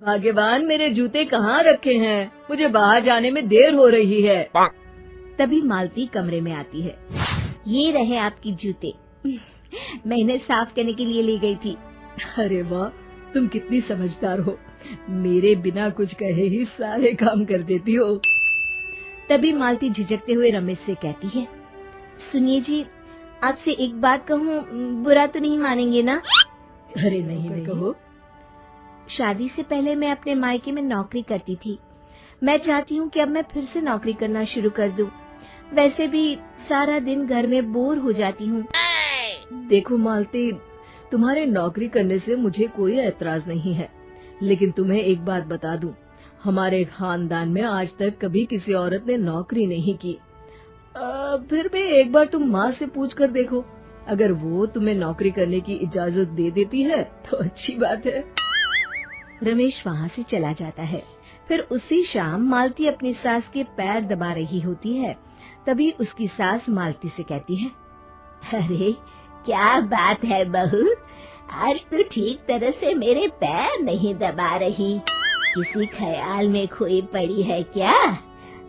भाग्यवान, मेरे जूते कहाँ रखे हैं? मुझे बाहर जाने में देर हो रही है। तभी मालती कमरे में आती है। ये रहे आपके जूते। मैं इन्हें साफ करने के लिए ले गई थी। अरे वाह, तुम कितनी समझदार हो। मेरे बिना कुछ कहे ही सारे काम कर देती हो। तभी मालती झिझकते हुए रमेश से कहती है, सुनिए जी, आपसे एक बात कहूँ, बुरा तो नहीं मानेंगे ना? अरे नहीं, कहो। शादी से पहले मैं अपने मायके में नौकरी करती थी। मैं चाहती हूँ कि अब मैं फिर से नौकरी करना शुरू कर दूँ। वैसे भी सारा दिन घर में बोर हो जाती हूँ। देखो मालती, तुम्हारे नौकरी करने से मुझे कोई ऐतराज नहीं है, लेकिन तुम्हें एक बात बता दूं, हमारे खानदान में आज तक कभी किसी औरत ने नौकरी नहीं की। फिर भी एक बार तुम माँ से पूछ कर देखो, अगर वो तुम्हें नौकरी करने की इजाजत दे देती है तो अच्छी बात है। रमेश वहाँ से चला जाता है। फिर उसी शाम मालती अपनी सास के पैर दबा रही होती है। तभी उसकी सास मालती से कहती है, अरे क्या बात है बहू, आज तू ठीक तरह से मेरे पैर नहीं दबा रही। किसी ख्याल में खोई पड़ी है क्या?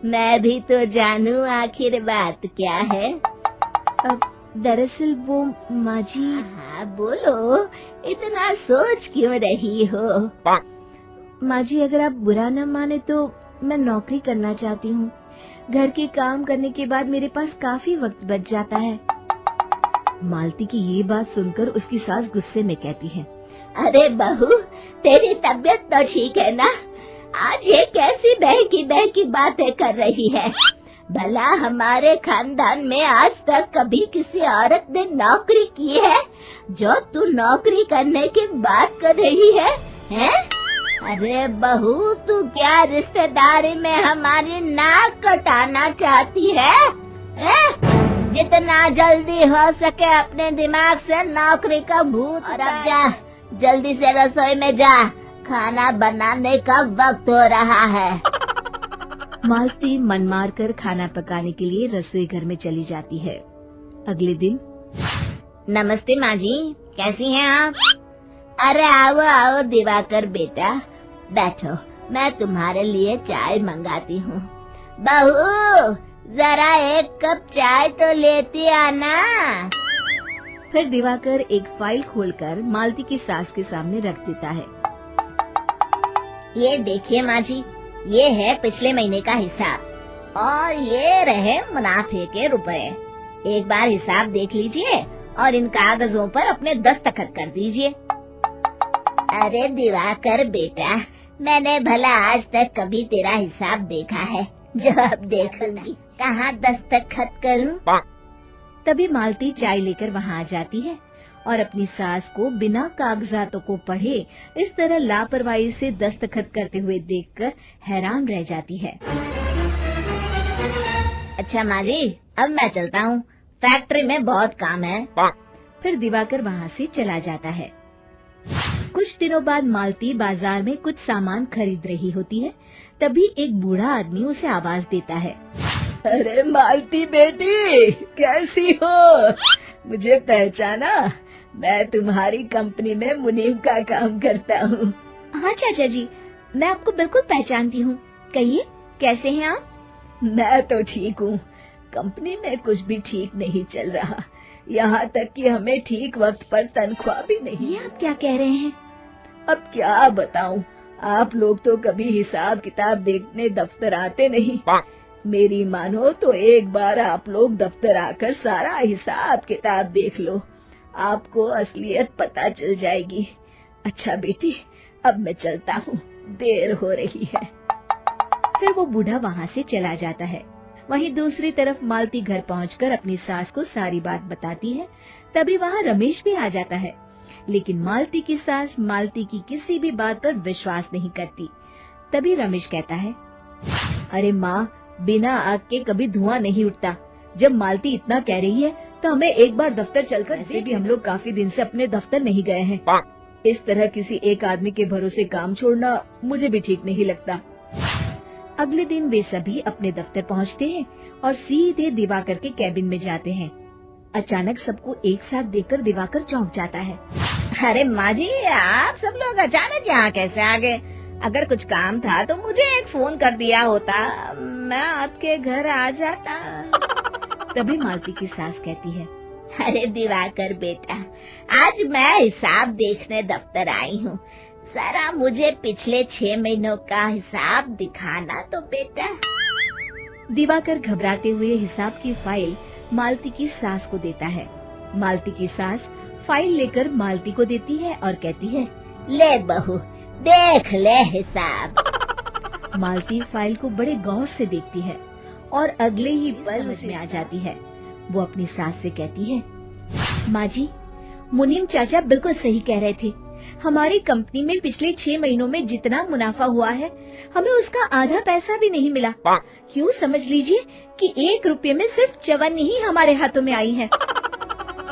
मैं भी तो जानूं आखिर बात क्या है। अब दरअसल वो माँ जी। हाँ बोलो, इतना सोच क्यों रही हो? माँ जी, अगर आप बुरा न माने तो मैं नौकरी करना चाहती हूँ। घर के काम करने के बाद मेरे पास काफी वक्त बच जाता है। मालती की ये बात सुनकर उसकी सास गुस्से में कहती है, अरे बहू, तेरी तबीयत तो ठीक है ना? आज ये कैसी बहकी बातें कर रही है? भला हमारे खानदान में आज तक कभी किसी औरत ने नौकरी की है जो तू नौकरी करने की बात कर रही है? हैं? अरे बहू, तू क्या रिश्तेदारी में हमारी नाक कटाना चाहती है? जितना जल्दी हो सके अपने दिमाग से नौकरी का भूत हटा जा। जल्दी से रसोई में जा, खाना बनाने का वक्त हो रहा है। मालती मन मार कर खाना पकाने के लिए रसोई घर में चली जाती है। अगले दिन, नमस्ते माँ जी, कैसी हैं आप? अरे आओ आओ दिवाकर बेटा, बैठो, मैं तुम्हारे लिए चाय मंगाती हूँ। बहू, जरा एक कप चाय तो लेती आना। फिर दिवाकर एक फाइल खोलकर मालती की सास के सामने रख देता है। ये देखिए माँ जी, ये है पिछले महीने का हिसाब और ये रहे मुनाफे के रुपए। एक बार हिसाब देख लीजिए और इन कागजों पर अपने दस्तखत कर दीजिए। अरे दिवाकर बेटा, मैंने भला आज तक कभी तेरा हिसाब देखा है जो अब देखूंगी? कहाँ दस्तखत करूं? तभी मालती चाय लेकर वहाँ आ जाती है और अपनी सास को बिना कागजातों को पढ़े इस तरह लापरवाही से दस्तखत करते हुए देखकर हैरान रह जाती है। अच्छा माँ जी, अब मैं चलता हूँ, फैक्ट्री में बहुत काम है। फिर दिवाकर वहाँ से चला जाता है। कुछ दिनों बाद मालती बाजार में कुछ सामान खरीद रही होती है। तभी एक बूढ़ा आदमी उसे आवाज देता है, अरे मालती बेटी, कैसी हो? मुझे पहचाना? मैं तुम्हारी कंपनी में मुनीम का काम करता हूँ। हाँ चाचा जी, मैं आपको बिल्कुल पहचानती हूँ। कहिए, कैसे हैं आप? मैं तो ठीक हूँ। कंपनी में कुछ भी ठीक नहीं चल रहा, यहाँ तक कि हमें ठीक वक्त पर तनख्वाह भी नहीं। ये आप क्या कह रहे हैं? अब क्या बताऊँ, आप लोग तो कभी हिसाब किताब देखने दफ्तर आते नहीं। मेरी मानो तो एक बार आप लोग दफ्तर आकर सारा हिसाब किताब देख लो, आपको असलियत पता चल जाएगी। अच्छा बेटी, अब मैं चलता हूँ, देर हो रही है। फिर वो बूढ़ा वहाँ से चला जाता है। वहीं दूसरी तरफ मालती घर पहुंचकर अपनी सास को सारी बात बताती है। तभी वहाँ रमेश भी आ जाता है, लेकिन मालती की सास मालती की किसी भी बात पर विश्वास नहीं करती। तभी रमेश कहता है, अरे माँ, बिना आग के कभी धुआं नहीं उठता। जब मालती इतना कह रही है तो हमें एक बार दफ्तर चलकर, ऐसे भी हम लोग काफी दिन से अपने दफ्तर नहीं गए हैं। इस तरह किसी एक आदमी के भरोसे काम छोड़ना मुझे भी ठीक नहीं लगता। अगले दिन वे सभी अपने दफ्तर पहुंचते हैं और सीधे दिवाकर के कैबिन में जाते हैं। अचानक सबको एक साथ देखकर दिवाकर चौंक जाता है। अरे माँ जी, आप सब लोग अचानक यहाँ कैसे आ गए? अगर कुछ काम था तो मुझे एक फोन कर दिया होता, मैं आपके घर आ जाता। तभी मालती की सास कहती है, अरे दिवाकर बेटा, आज मैं हिसाब देखने दफ्तर आई हूँ, जरा मुझे पिछले 6 महीनों का हिसाब दिखाना तो बेटा। दिवाकर घबराते हुए हिसाब की फाइल मालती की सास को देता है। मालती की सास फाइल लेकर मालती को देती है और कहती है, ले बहू, देख ले हिसाब। मालती फाइल को बड़े गौर से देखती है और अगले ही पल समझ में आ जाती है। वो अपनी सास से कहती है, माँ जी, मुनीम चाचा बिल्कुल सही कह रहे थे। हमारी कंपनी में पिछले 6 महीनों में जितना मुनाफा हुआ है, हमें उसका आधा पैसा भी नहीं मिला। यूँ समझ लीजिए कि 1 रुपये में सिर्फ चवन्नी ही हमारे हाथों में आई है।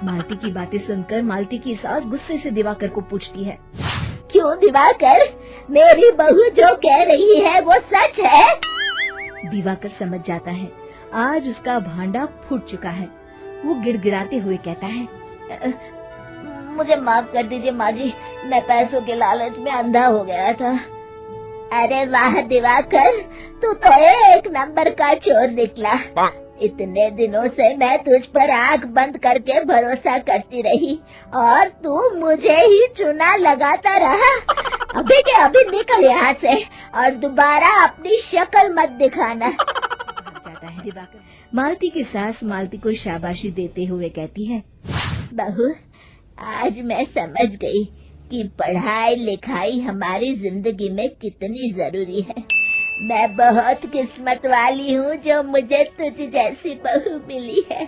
मालती की बातें सुनकर मालती की सास गुस्से से दिवाकर को पूछती है, क्यों दिवाकर, मेरी बहू जो कह रही है वो सच है? दिवाकर समझ जाता है आज उसका भांडा फूट चुका है। वो गिड़गिड़ाते हुए कहता है, मुझे माफ कर दीजिए माँ जी, मैं पैसों के लालच में अंधा हो गया था। अरे वाह दिवाकर, तू तो 1 नंबर का चोर निकला। इतने दिनों से मैं तुझ पर आंख बंद करके भरोसा करती रही और तू मुझे ही चुना लगाता रहा। अभी के अभी निकल यहाँ से और दोबारा अपनी शक्ल मत दिखाना। जाता है दिवाकर। मालती की सास मालती को शाबाशी देते हुए कहती है, बहू, आज मैं समझ गई कि पढ़ाई लिखाई हमारी जिंदगी में कितनी जरूरी है। मैं बहुत किस्मत वाली हूँ जो मुझे तुझ जैसी बहू मिली है।